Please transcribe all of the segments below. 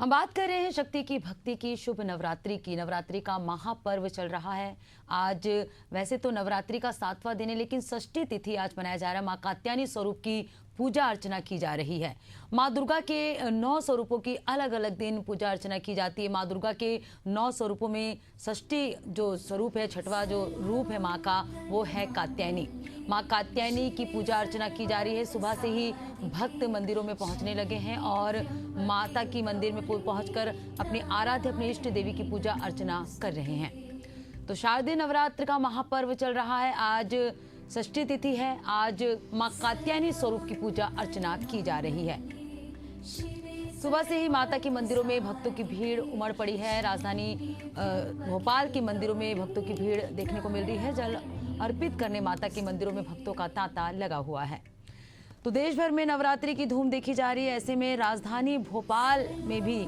हम बात कर रहे हैं शक्ति की भक्ति की शुभ नवरात्रि की। नवरात्रि का महापर्व चल रहा है। आज वैसे तो नवरात्रि का 7वां दिन है, लेकिन षष्ठी तिथि आज मनाया जा रहा है। मां कात्यायनी स्वरूप की पूजा अर्चना की जा रही है। मां दुर्गा के 9 स्वरूपों की अलग अलग दिन पूजा अर्चना की जाती है। मां दुर्गा के 9 स्वरूपों में षष्ठी जो स्वरूप है, छठवां जो रूप है मां का, वो है कात्यायनी। मां कात्यायनी की पूजा अर्चना की जा रही है। सुबह से ही भक्त मंदिरों में पहुंचने लगे हैं और माता की मंदिर में पहुंचकर अपनी आराध्य, अपनी इष्ट देवी की पूजा अर्चना कर रहे हैं। तो शारदीय नवरात्र का महापर्व चल रहा है। आज षष्ठी तिथि है। आज मां कात्यायनी स्वरूप की पूजा अर्चना की जा रही है। सुबह से ही माता के मंदिरों में भक्तों की भीड़ उमड़ पड़ी है। राजधानी भोपाल के मंदिरों में भक्तों की भीड़ देखने को मिल रही है। जल अर्पित करने माता के मंदिरों में भक्तों का तांता लगा हुआ है। तो देश भर में नवरात्रि की धूम देखी जा रही है। ऐसे में राजधानी भोपाल में भी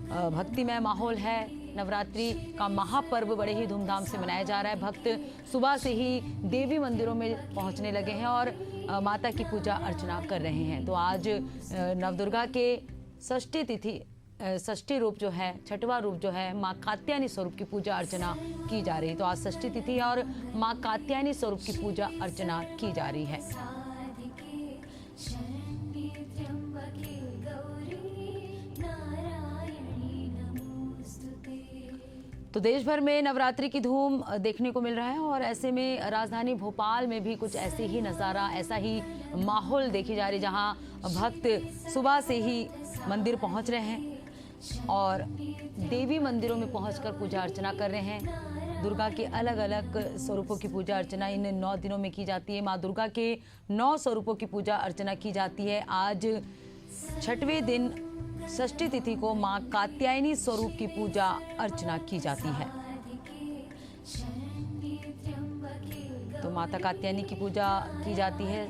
भक्तिमय माहौल है। नवरात्रि का महापर्व बड़े ही धूमधाम से मनाया जा रहा है। भक्त सुबह से ही देवी मंदिरों में पहुंचने लगे हैं और माता की पूजा अर्चना कर रहे हैं। तो आज नवदुर्गा के षष्ठी तिथि, षष्ठी रूप जो है, छठवां रूप जो है, मां कात्यायनी स्वरूप की पूजा अर्चना की जा रही है। तो आज षष्ठी तिथि है और मां कात्यायनी स्वरूप की पूजा अर्चना की जा रही है। तो देश भर में नवरात्रि की धूम देखने को मिल रहा है और ऐसे में राजधानी भोपाल में भी कुछ ऐसे ही नज़ारा, ऐसा ही माहौल देखी जा रही, जहां भक्त सुबह से ही मंदिर पहुंच रहे हैं और देवी मंदिरों में पहुंचकर पूजा अर्चना कर रहे हैं। दुर्गा के अलग अलग स्वरूपों की पूजा अर्चना इन 9 दिनों में की जाती है। माँ दुर्गा के 9 स्वरूपों की पूजा अर्चना की जाती है। आज 6वें दिन षष्ठी तिथि को मां कात्यायनी स्वरूप की पूजा अर्चना की जाती है। तो माता कात्यायनी की पूजा की जाती है।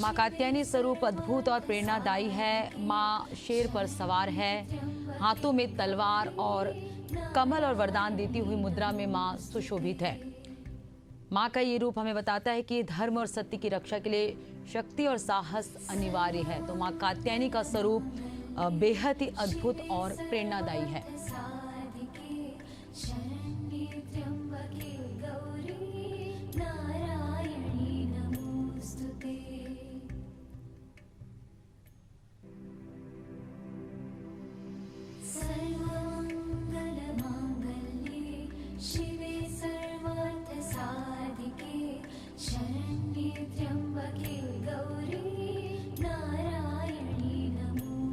मां कात्यायनी स्वरूप अद्भुत और प्रेरणादायी है। मां शेर पर सवार है, हाथों में तलवार और कमल और वरदान देती हुई मुद्रा में मां सुशोभित है। मां का ये रूप हमें बताता है कि धर्म और सत्य की रक्षा के लिए शक्ति और साहस अनिवार्य है। तो मां कात्यायनी का स्वरूप बेहद ही अद्भुत और प्रेरणादायी है।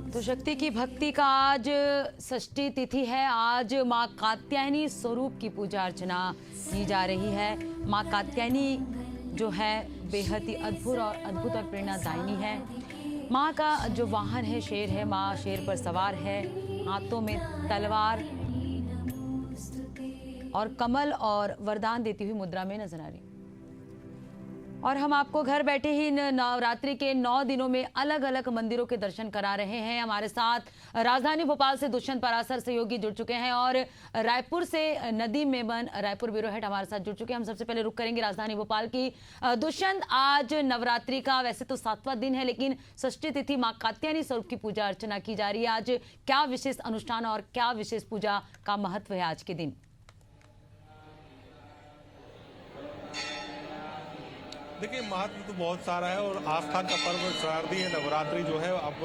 तो शक्ति की भक्ति का आज षष्ठी तिथि है। आज मां कात्यायनी स्वरूप की पूजा अर्चना की जा रही है। मां कात्यायनी जो है बेहद ही अद्भुत और प्रेरणादायिनी है। मां का जो वाहन है शेर है। मां शेर पर सवार है, हाथों में तलवार और कमल और वरदान देती हुई मुद्रा में नजर आ रही। और हम आपको घर बैठे ही नवरात्रि के 9 दिनों में अलग अलग मंदिरों के दर्शन करा रहे हैं। हमारे साथ राजधानी भोपाल से दुष्यंत पाराशर सहयोगी जुड़ चुके हैं और रायपुर से नदीम मेमन, रायपुर ब्यूरो हेड हमारे साथ जुड़ चुके हैं। हम सबसे पहले रुक करेंगे राजधानी भोपाल की। दुष्यंत, आज नवरात्रि का वैसे तो 7वां दिन है, लेकिन षष्ठी तिथि मां कात्यायनी स्वरूप की पूजा अर्चना की जा रही है। आज क्या विशेष अनुष्ठान और क्या विशेष पूजा का महत्व है आज के दिन? देखिए, महत्व तो बहुत सारा है और आस्था का पर्व शारदीय नवरात्रि जो है अब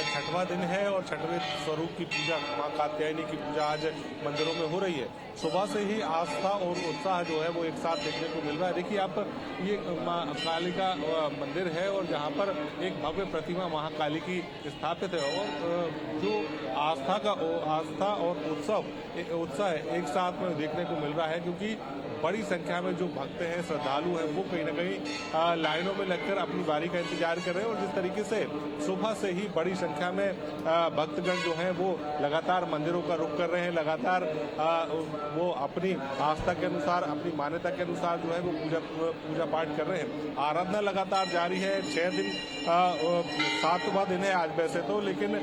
6वां दिन है और 6वें स्वरूप की पूजा, मां कात्यायनी की पूजा आज मंदिरों में हो रही है। सुबह से ही आस्था और उत्साह जो है वो एक साथ देखने को मिल रहा है। देखिए, आप ये मां काली का मंदिर है और जहाँ पर एक भव्य प्रतिमा महाकाली की स्थापित है और जो आस्था और उत्साह एक साथ में देखने को मिल रहा है, क्योंकि बड़ी संख्या में जो भक्त हैं, श्रद्धालु हैं, वो कहीं ना कहीं लाइनों में लगकर अपनी बारी का इंतजार कर रहे हैं। और जिस तरीके से सुबह से ही बड़ी संख्या में भक्तगण जो हैं वो लगातार मंदिरों का रुख कर रहे हैं, लगातार वो अपनी आस्था के अनुसार, अपनी मान्यता के अनुसार जो है वो पूजा पाठ कर रहे हैं। आराधना लगातार जारी है। 6 दिन 7वां दिन है आज वैसे तो, लेकिन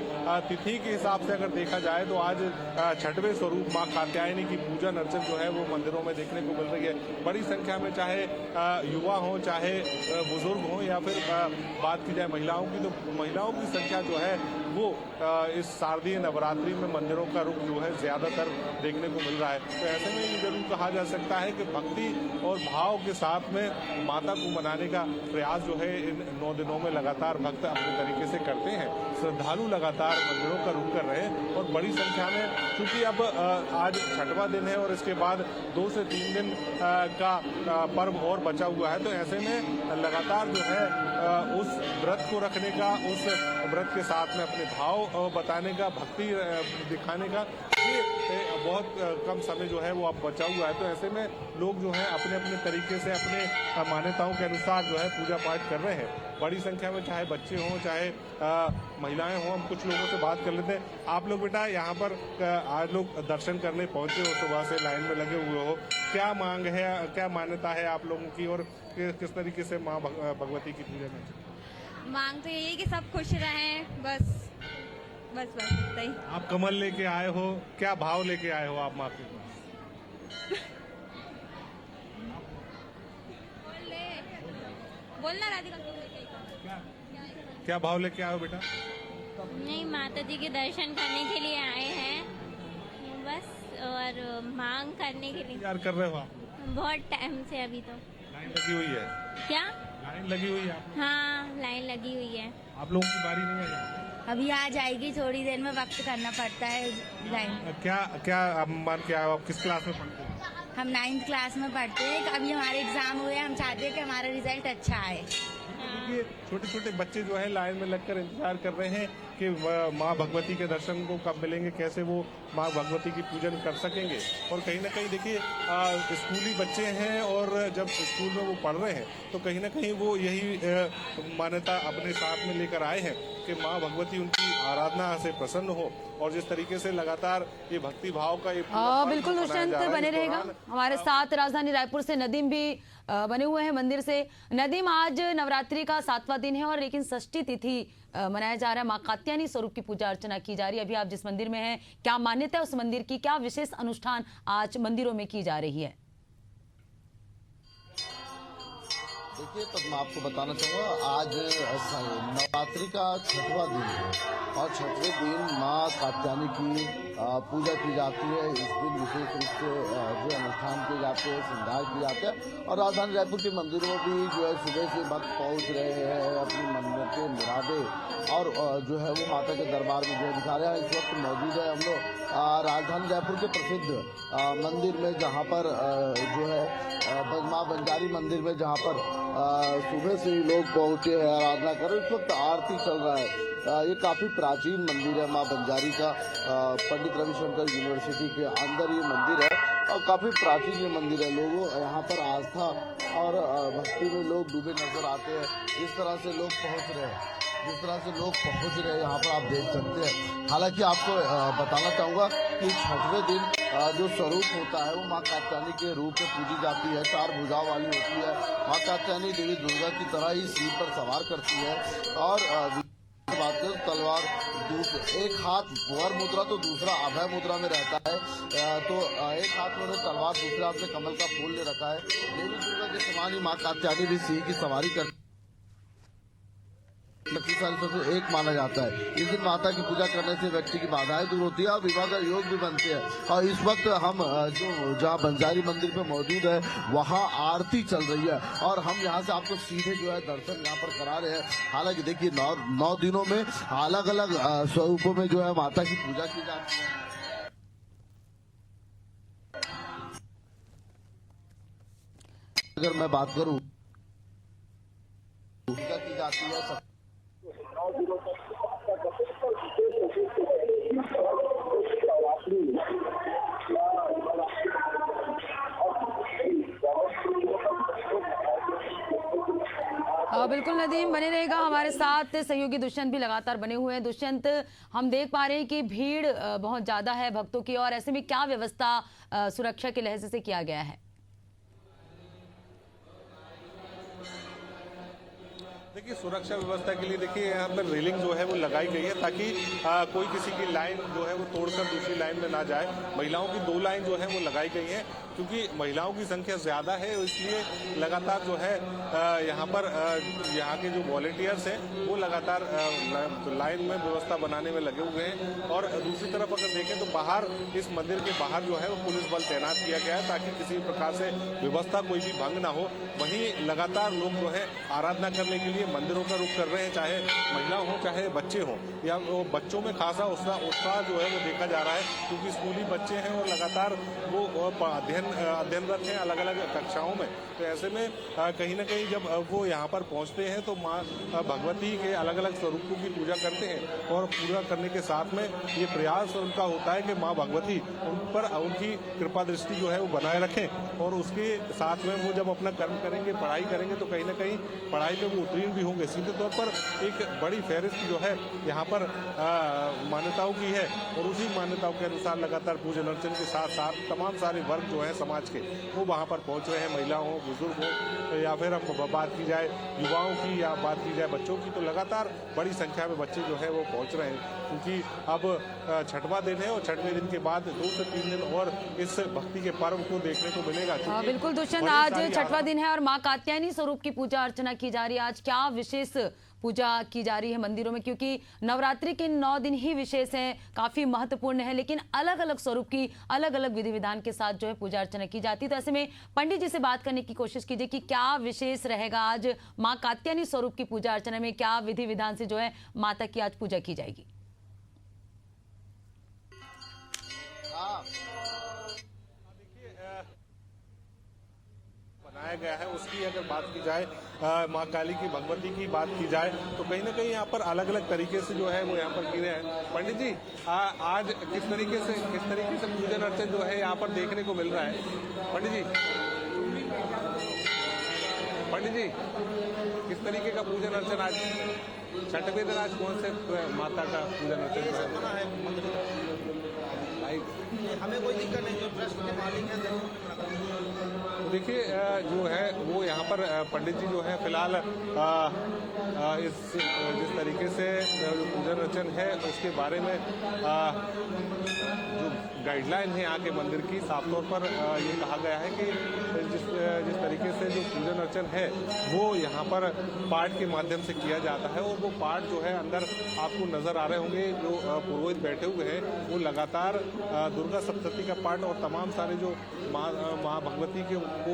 तिथि के हिसाब से अगर देखा जाए तो आज 6वें स्वरूप मां कात्यायनी की पूजन अर्चन जो है वो मंदिरों में देखने को मिल रही है। बड़ी संख्या में चाहे युवा हो, चाहे बुजुर्ग हो, या फिर बात की जाए महिलाओं की, तो महिलाओं की संख्या जो है वो इस शारदीय नवरात्रि में मंदिरों का रुख जो है ज्यादातर देखने को मिल रहा है। तो ऐसे में ये जरूर कहा जा सकता है कि भक्ति और भाव के साथ में माता को मनाने का प्रयास जो है इन 9 दिनों में लगातार भक्त अपने तरीके से करते हैं। श्रद्धालु लगातार मंदिरों का रुख कर रहे हैं और बड़ी संख्या में, क्योंकि अब आज 6वां दिन है और इसके बाद 2 से 3 दिन का पर्व और बचा हुआ है, तो ऐसे में लगातार जो है उस व्रत को रखने का, उस व्रत के साथ में अपने भाव बताने का, भक्ति दिखाने का, ये बहुत कम समय जो है वो अब बचा हुआ है। तो ऐसे में लोग जो है अपने अपने तरीके से, अपने मान्यताओं के अनुसार जो है पूजा पाठ कर रहे हैं। बड़ी संख्या में चाहे बच्चे हों, चाहे महिलाएं हों। हम कुछ लोगों से बात कर लेते हैं। आप लोग बेटा यहाँ पर आज लोग दर्शन करने पहुंचे हो, सुबह से लाइन में लगे हुए हो, क्या मांग है, क्या मान्यता है आप लोगों की, और किस तरीके से माँ भगवती की पूजा में? मांग तो यही है कि सब खुश रहें, बस इतना ही। आप कमल लेके आए हो, क्या भाव लेके आए हो आप माँ के पास? बोलना राधिका, क्या भाव लेके आए हो बेटा? नहीं, माता जी के दर्शन करने के लिए आए हैं बस, और मांग करने के लिए। इंतजार कर रहे हो आप? बहुत टाइम से, अभी तो लाइन लगी हुई है। क्या लाइन लगी हुई है आप? हाँ, लाइन लगी हुई है। आप लोगों की बारी नहीं है? अभी आ जाएगी, थोड़ी देर में वक्त करना पड़ता है लाइन। क्या आप मान के आए हो? आप किस क्लास में पढ़ते हैं? हम 9th क्लास में पढ़ते हैं। अभी हमारे एग्जाम हुए, हम चाहते हैं कि हमारा रिजल्ट अच्छा आए। देखिए, छोटे छोटे बच्चे जो है लाइन में लगकर इंतजार कर रहे हैं कि माँ भगवती के दर्शन को कब मिलेंगे, कैसे वो माँ भगवती की पूजन कर सकेंगे। और कहीं ना कहीं देखिए, स्कूली बच्चे हैं और जब स्कूल में वो पढ़ रहे हैं तो कहीं ना कहीं वो यही मान्यता अपने साथ में लेकर आए हैं कि माँ भगवती उनकी आराधना से प्रसन्न हो। और जिस तरीके से लगातार ये भक्ति भाव का बिल्कुल दुष्यंत बने रहेगा हमारे साथ। राजधानी रायपुर से नदीम भी बने हुए हैं मंदिर से। नदीम, आज नवरात्रि का 7वां दिन है और लेकिन षष्ठी तिथि मनाया जा रहा है। माँ कात्यायनी स्वरूप की पूजा अर्चना की जा रही है। अभी आप जिस मंदिर में हैं, क्या मान्यता है उस मंदिर की, क्या विशेष अनुष्ठान आज मंदिरों में की जा रही है? देखिए, तो मैं आपको बताना चाहूँगा, आज नवरात्रि का 6वां दिन है और 6वें दिन माँ कात्यायनी की पूजा की जाती है। इस दिन विशेष रूप से जो अनुष्ठान किए जाते हैं, श्रृंगार किए जाते हैं। और राजधानी रायपुर के मंदिरों में भी जो है सुबह से भक्त पहुँच रहे हैं, अपनी मन्नतें मुरादें और जो है वो माता के दरबार में जो है दिखा रहे हैं। इस वक्त मौजूद है हम लोग राजधानी रायपुर के प्रसिद्ध मंदिर में, जहाँ पर जो है माँ बंजारी मंदिर में, जहाँ पर सुबह से ही लोग पहुंचे हैं, आराधना कर रहे हैं। इस वक्त आरती चल रहा है। ये काफी प्राचीन मंदिर है माँ बंजारी का। पंडित रविशंकर यूनिवर्सिटी के अंदर ये मंदिर है और काफी प्राचीन ये मंदिर है। लोगों यहाँ पर आस्था और भक्ति में लोग डूबे नजर आते हैं। जिस तरह से लोग पहुँच रहे हैं, यहाँ पर आप देख सकते हैं। हालांकि आपको बताना चाहूँगा कि 6वें दिन जो स्वरूप होता है वो माँ कात्यायनी के रूप में पूजी जाती है। 4 भुजाओं वाली होती है। माँ कात्यायनी देवी दुर्गा की तरह ही सिर पर सवार करती है और बात करें तलवार, एक हाथ वर मुद्रा तो दूसरा अभय मुद्रा में रहता है। तो एक हाथ में तलवार, दूसरे हाथ में कमल का फूल ले रखा है। देवी दुर्गा के समान ही माँ कात्यायनी भी सिंह की सवारी करती है। एक माना जाता है। इस दिन माता की पूजा करने से व्यक्ति की बाधाएं दूर होती है और विवाह का योग भी बनते हैं। और इस वक्त हम जो जहाँ बंजारी मंदिर पे मौजूद है वहाँ आरती चल रही है और हम यहाँ से आपको सीधे जो है दर्शन यहाँ पर करा रहे हैं। हालांकि देखिए 9 दिनों में अलग अलग स्वरूपों में जो है माता की पूजा की जाती है। अगर मैं बात करूँ, पूजा की जाती है बिल्कुल नदीम, बने रहेगा हमारे साथ। सहयोगी दुष्यंत भी लगातार बने हुए हैं। दुष्यंत, हम देख पा रहे हैं कि भीड़ बहुत ज्यादा है भक्तों की, और ऐसे में क्या व्यवस्था सुरक्षा के लहजे से किया गया है? देखिए, सुरक्षा व्यवस्था के लिए देखिए यहाँ पर रेलिंग जो है वो लगाई गई है, ताकि कोई किसी की लाइन जो है वो तोड़कर दूसरी लाइन में ना जाए। महिलाओं की 2 लाइन जो है वो लगाई गई है, क्योंकि महिलाओं की संख्या ज्यादा है, इसलिए लगातार जो है यहाँ पर यहाँ के जो वॉलेंटियर्स हैं वो लगातार लाइन में व्यवस्था बनाने में लगे हुए हैं। और दूसरी तरफ अगर देखें तो बाहर, इस मंदिर के बाहर जो है वो पुलिस बल तैनात किया गया है, ताकि किसी प्रकार से व्यवस्था कोई भी भंग ना हो। वहीं लगातार लोग जो है आराधना करने के लिए मंदिरों का रुख कर रहे हैं, चाहे महिला हो चाहे बच्चे हों, या वो बच्चों में खासा उत्साह जो है वो देखा जा रहा है, क्योंकि स्कूली बच्चे हैं और लगातार वो अध्ययनरत हैं अलग अलग कक्षाओं में। तो ऐसे में कहीं ना कहीं जब वो यहाँ पर पहुँचते हैं तो माँ भगवती के अलग अलग स्वरूपों की पूजा करते हैं, और पूजा करने के साथ में ये प्रयास उनका होता है कि माँ भगवती उन पर उनकी कृपा दृष्टि जो है वो बनाए रखें, और उसके साथ में वो जब अपना कर्म करेंगे, पढ़ाई करेंगे, तो कहीं ना कहीं पढ़ाई में वो उत्तीर्ण भी होंगे। सीधे तौर पर एक बड़ी फहरिस्त जो है यहाँ पर मान्यताओं की है, और उसी मान्यताओं के अनुसार लगातार पूजन अर्चन के साथ साथ तमाम सारे वर्ग जो है समाज के वो वहाँ पर पहुँच रहे हैं। महिला हो, बुजुर्ग हो, या फिर अब बात की जाए युवाओं की या बात की जाए बच्चों की, तो लगातार बड़ी संख्या में बच्चे जो है वो पहुँच रहे हैं, क्योंकि अब छठवां दिन है, और छठवें दिन के बाद 2 से 3 दिन और इस भक्ति के पर्व को देखने को मिलेगा। बिल्कुल दुष्यंत, आज छठवां दिन है और माँ कात्यायनी स्वरूप की पूजा अर्चना की जा रही है। आज क्या विशेष पूजा की जा रही है मंदिरों में, क्योंकि नवरात्रि के 9 दिन ही विशेष हैं, काफी महत्वपूर्ण है, लेकिन अलग अलग स्वरूप की अलग अलग विधि विधान के साथ जो है पूजा अर्चना की जाती है। तो ऐसे में पंडित जी से बात करने की कोशिश कीजिए कि क्या विशेष रहेगा आज माँ कात्यायनी स्वरूप की पूजा अर्चना में, क्या विधि विधान से जो है माता की आज पूजा की जाएगी? बनाया गया है उसकी अगर बात की जाए, माँ काली की, भगवती की बात की जाए, तो कहीं ना कहीं यहाँ पर अलग अलग तरीके से जो है वो यहाँ पर किए हैं। पंडित जी, आज किस तरीके से पूजन अर्चन जो है यहाँ पर देखने को मिल रहा है? पंडित जी किस तरीके का पूजन अर्चन आज छठवें दिन, आज कौन से माता का पूजन अर्चन है? हमें कोई दिक्कत नहीं, जो ट्रस्ट के मालिक हैं देखिए जो है वो यहाँ पर पंडित जी जो है फिलहाल जिस तरीके से जो पूजन अर्चन है उसके बारे में जो गाइडलाइन है यहाँ के मंदिर की, साफ तौर पर ये कहा गया है कि जिस तरीके से जो पूजन अर्चन है वो यहाँ पर पाठ के माध्यम से किया जाता है, और वो पाठ जो है अंदर आपको नजर आ रहे होंगे, जो पुरोहित बैठे हुए हैं वो लगातार दुर्गा सप्तशती का पाठ और तमाम सारे जो माँ भगवती के को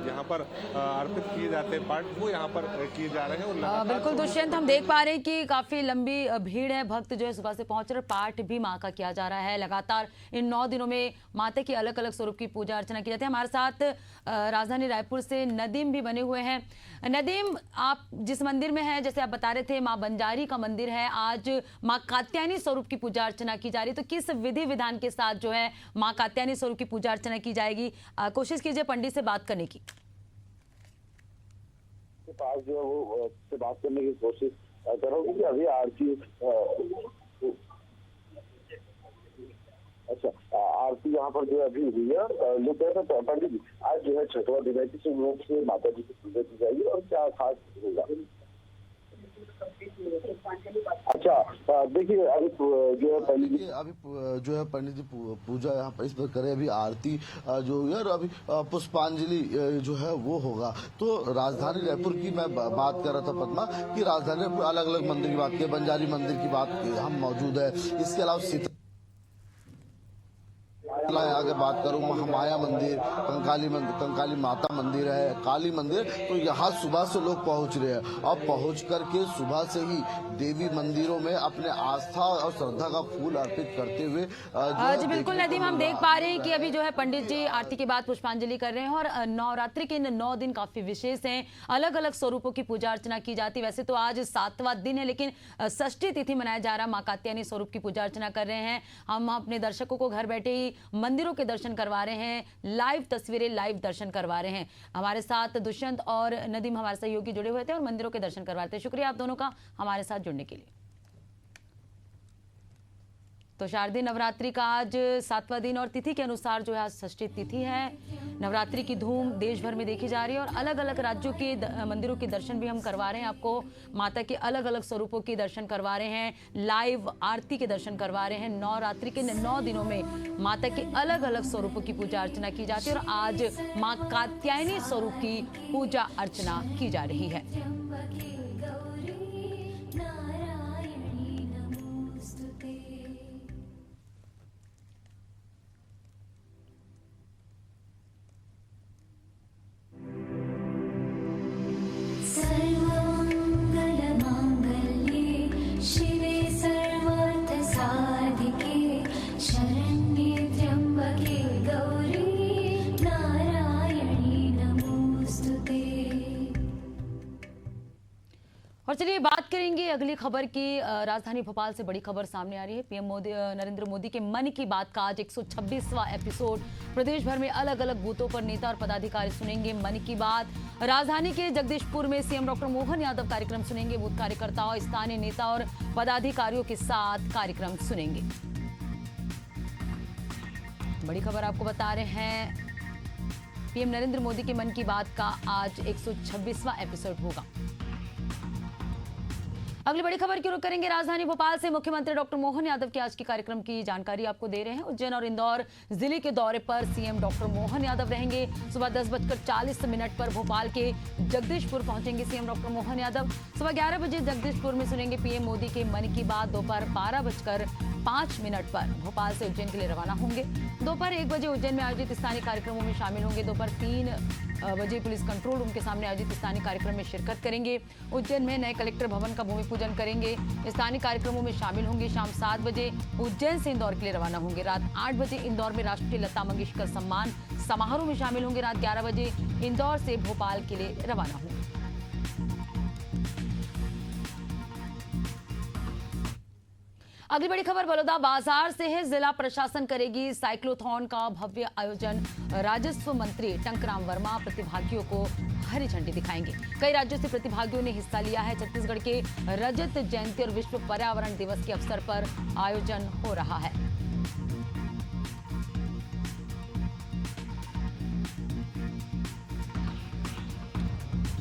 यहाँ पर अर्पित किए जाते हैं पाठ, वो यहाँ पर किए जा रहे हैं। और बिल्कुल दुष्यंत, हम देख पा रहे हैं कि काफी लंबी भीड़ है, भक्त जो है सुबह से पहुंच रहे, पाठ भी माँ का किया जा रहा है। लगातार इन 9 दिनों में माता की अलग अलग स्वरूप की पूजा अर्चना की जाती है। हमारे साथ राजधानी रायपुर से नदीम भी बने हुए हैं। नदीम, आप जिस मंदिर में हैं, जैसे आप बता रहे थे, माँ बंजारी का मंदिर है, आज माँ कात्यायनी स्वरूप की पूजा अर्चना की जा रही है, तो किस विधि विधान के साथ जो है माँ कात्यायनी स्वरूप की पूजा अर्चना की जाएगी? कोशिश कीजिए पंडित से बात करने की। पास जो है वो से बात करने की कोशिश करोगे कि अभी आरती, अच्छा आरती यहाँ पर जो अभी हुई है, लोग कहते हैं पंडित जी आज जो है छठवां दिन है, किस रूप से माता जी की पूजा की जाएगी और क्या खास होगा? अच्छा देखिए, अभी जो है पंडित जी पूजा यहाँ पर इस पर करें, अभी आरती जो हुई है, और अभी पुष्पांजलि जो है वो होगा। तो राजधानी रायपुर की मैं बात कर रहा था पद्मा, कि राजधानी रायपुर अलग अलग मंदिर की बात की, बंजारी मंदिर की बात की, हम मौजूद है। इसके अलावा आगे बात करूं, महामाया मंदिर, कंकाली माता मंदिर है, काली मंदिर, तो यहाँ सुबह से लोग पहुंच रहे हैं, और पहुंच करके सुबह से ही देवी मंदिरों में अपने आस्था और श्रद्धा का फूल अर्पित करते हुए जी बिल्कुल नदीम, हम देख पा रहे हैं कि अभी जो है पंडित जी आरती के बाद पुष्पांजलि कर रहे हैं, और नवरात्रि के इन 9 दिन काफी विशेष हैं, अलग अलग स्वरूपों की पूजा अर्चना की जाती है। वैसे तो आज 7वां दिन है, लेकिन षष्ठी तिथि मनाया जा रहा है, माँ कात्यायनी स्वरूप की पूजा अर्चना कर रहे हैं। हम अपने दर्शकों को घर बैठे ही मंदिरों के दर्शन करवा रहे हैं, लाइव तस्वीरें, लाइव दर्शन करवा रहे हैं। हमारे साथ दुष्यंत और नदीम हमारे सहयोगी जुड़े हुए थे और मंदिरों के दर्शन करवा रहे थे। शुक्रिया आप दोनों का हमारे साथ जुड़ने के लिए। तो शारदीय नवरात्रि का आज 7वां दिन और तिथि के अनुसार जो है आज षष्ठी तिथि है। नवरात्रि की धूम देश भर में देखी जा रही है और अलग अलग राज्यों के मंदिरों के दर्शन भी हम करवा रहे हैं आपको। माता के अलग अलग स्वरूपों के दर्शन करवा रहे हैं, लाइव आरती के दर्शन करवा रहे हैं। नवरात्रि के 9 दिनों में माता के अलग अलग स्वरूपों की पूजा अर्चना की जाती है और आज माँ कात्यायनी स्वरूप की पूजा अर्चना की जा रही है। और चलिए बात करेंगे अगली खबर की। राजधानी भोपाल से बड़ी खबर सामने आ रही है। पीएम नरेंद्र मोदी के मन की बात का आज 126वां एपिसोड। प्रदेश भर में अलग अलग बूथों पर नेता और पदाधिकारी सुनेंगे मन की बात। राजधानी के जगदीशपुर में सीएम डॉक्टर मोहन यादव कार्यक्रम सुनेंगे। बूथ कार्यकर्ताओं, स्थानीय नेता और पदाधिकारियों के साथ कार्यक्रम सुनेंगे। बड़ी खबर आपको बता रहे हैं, पीएम नरेंद्र मोदी के मन की बात का आज 126वां एपिसोड होगा। अगली बड़ी खबर की रुख करेंगे राजधानी भोपाल से। मुख्यमंत्री डॉक्टर मोहन यादव के आज के कार्यक्रम की जानकारी आपको दे रहे हैं। उज्जैन और इंदौर जिले के दौरे पर सीएम डॉक्टर मोहन यादव रहेंगे। सुबह 10:40 पर भोपाल के जगदीशपुर पहुंचेंगे सीएम डॉक्टर मोहन यादव। सुबह 11 बजे जगदीशपुर में सुनेंगे पीएम मोदी के मन की बात। दोपहर 12:05 पर भोपाल से उज्जैन के लिए रवाना होंगे। दोपहर 1 बजे उज्जैन में आयोजित स्थानीय कार्यक्रमों में शामिल होंगे। दोपहर 3 बजे पुलिस कंट्रोल रूम के सामने आयोजित स्थानीय कार्यक्रम में शिरकत करेंगे। उज्जैन में नए कलेक्टर भवन का भूमि पूजन करेंगे। स्थानीय कार्यक्रमों में शामिल होंगे। शाम 7 बजे उज्जैन से इंदौर के लिए रवाना होंगे। रात 8 बजे इंदौर में राष्ट्रीय लता मंगेशकर सम्मान समारोह में शामिल होंगे। रात 11 बजे इंदौर से भोपाल के लिए रवाना होंगे। अगली बड़ी खबर बलौदा बाजार से है। जिला प्रशासन करेगी साइक्लोथॉन का भव्य आयोजन। राजस्व मंत्री टंकराम वर्मा प्रतिभागियों को हरी झंडी दिखाएंगे। कई राज्यों से प्रतिभागियों ने हिस्सा लिया है। छत्तीसगढ़ के रजत जयंती और विश्व पर्यावरण दिवस के अवसर पर आयोजन हो रहा है।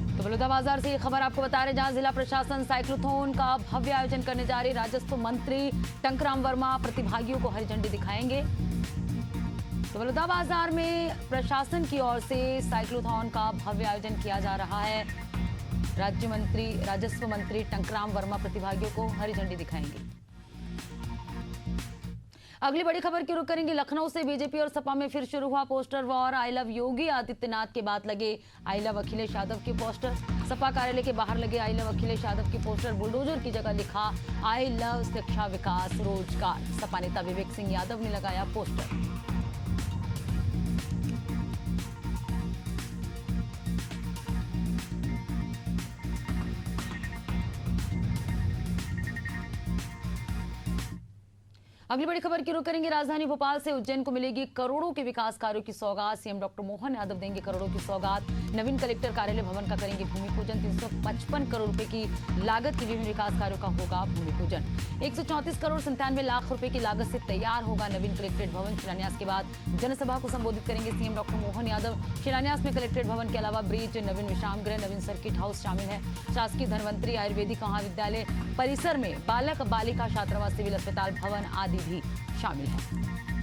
तो बलौदा बाजार से ये खबर आपको बता रहे, जहां जिला प्रशासन साइक्लोथॉन का भव्य आयोजन करने जा रही। राजस्व मंत्री टंकराम वर्मा प्रतिभागियों को हरी झंडी दिखाएंगे। तो बलौदा बाजार में प्रशासन की ओर से साइक्लोथॉन का भव्य आयोजन किया जा रहा है। राजस्व मंत्री टंकराम वर्मा प्रतिभागियों को हरी झंडी दिखाएंगे। अगली बड़ी खबर की रुख करेंगे लखनऊ से। बीजेपी और सपा में फिर शुरू हुआ poster war. I love Yogi Adityanath के बाद लगे आई लव अखिलेश यादव के पोस्टर। सपा कार्यालय के बाहर लगे आई लव अखिलेश यादव के पोस्टर। बुलडोजर की जगह लिखा आई लव शिक्षा, विकास, रोजगार। सपा नेता विवेक सिंह यादव ने लगाया पोस्टर। अगली बड़ी खबर की रुख करेंगे राजधानी भोपाल से। उज्जैन को मिलेगी करोड़ों के विकास कार्यों की सौगात। सीएम डॉक्टर मोहन यादव देंगे करोड़ों की सौगात। नवीन कलेक्टर कार्यालय भवन का करेंगे भूमि पूजन। 355 करोड़ रुपए की लागत के विभिन्न विकास कार्यों का होगा भूमि पूजन। 134 करोड़ 97 लाख रुपए की लागत से तैयार होगा नवीन कलेक्ट्रेट भवन। शिलान्यास के बाद जनसभा को संबोधित करेंगे सीएम डॉक्टर मोहन यादव। शिलान्यास में कलेक्ट्रेट भवन के अलावा ब्रिज, नवीन विश्राम गृह, नवीन सर्किट हाउस शामिल है। शासकीय धन्वंतरी आयुर्वेदिक महाविद्यालय परिसर में बालक बालिका छात्रावास, सिविल अस्पताल भवन आदि भी शामिल है।